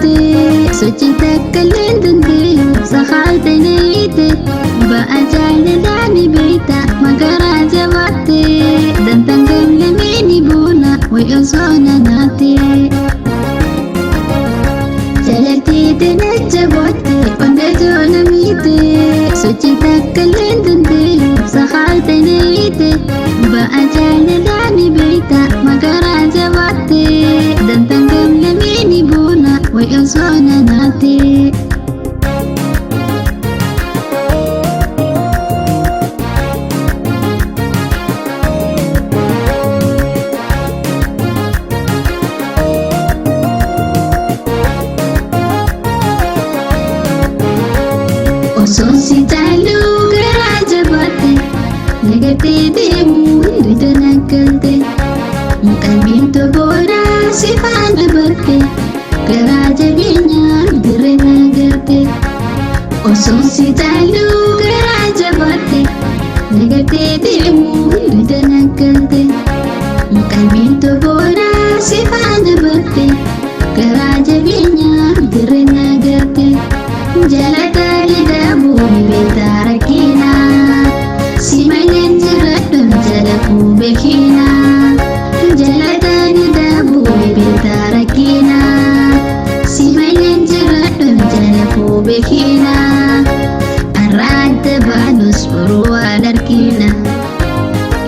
mite sochi takkaleen dandeeyu sakaaltaniite ba'a jaalalani beekta magaraa jabaatte dantaan gamlamini boona way osoo nanaate jalattiite najjabootte onda joona mite sochi takkaleen dandeeyu sakaaltaniite ba'a jaalalani beekta magaraa jabaatte dantaan gamlamini boona way osoo nanaate osoo si jaaluu garaa jabaatte nagartee deemuu hundita naggalte qalbiin toboodhaa si faana barte garaa jabeenyaa dirree nagarte osoo si jaaluu garaa jabaatte nagartee deemuu hundita naggalte qalbiin toboodhaa si faana barte garaa jabeenyaa dirree nagarte jalatani daabuu beektaa rakkina si maleen jiraadhuun jalafuu beekina jalatani daabuu beektaa rakkina si maleen jiraadhuun jalafuu beekina arraadda baanus boruu waan arkina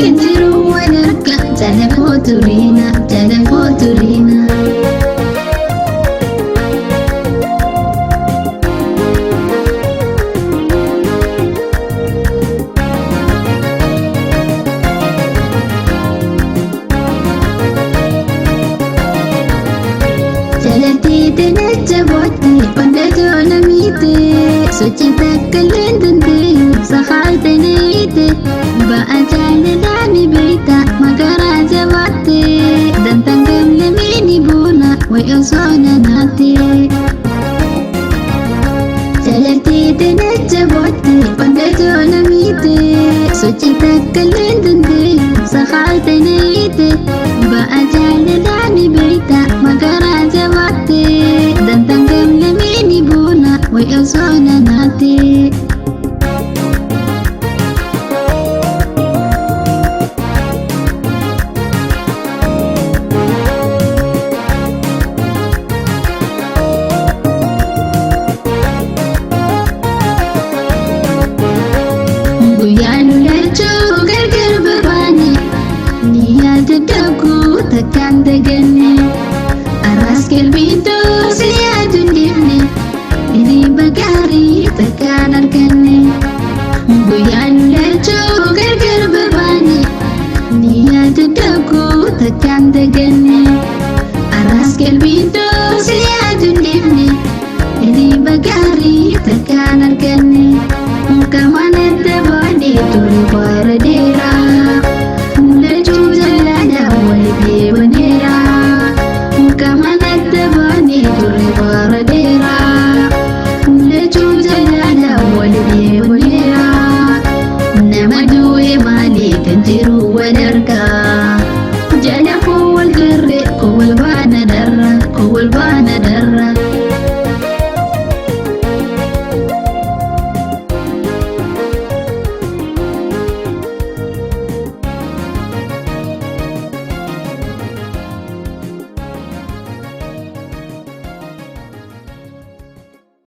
injiruu waan arga jalafoo turiina jalafoo turiina. jalattiite najjabootte onda joona mite sochi takkaleen dandeeyu sakaaltaniite ba'a jaalalani beekta magaraa jabaatte dantaan gamlamini boona way osoo nanaate jalattiite najjabootte onda joona mite sochi takkaleen dandeeyu sakaaltaniite ba'a jaalalani beekta magaraa jabaatte dantaan gamlamini boona way osoo nanaate guyyaan lachuu gargar babaane ni yaada daguu takkaan daganne arraas qalbiitoo si yaaduun deemne hiriiba gaarii takkaan arganne guyyaan lachuu gargar babaane ni yaada daguu takkaan daganne arraas qalbiitoo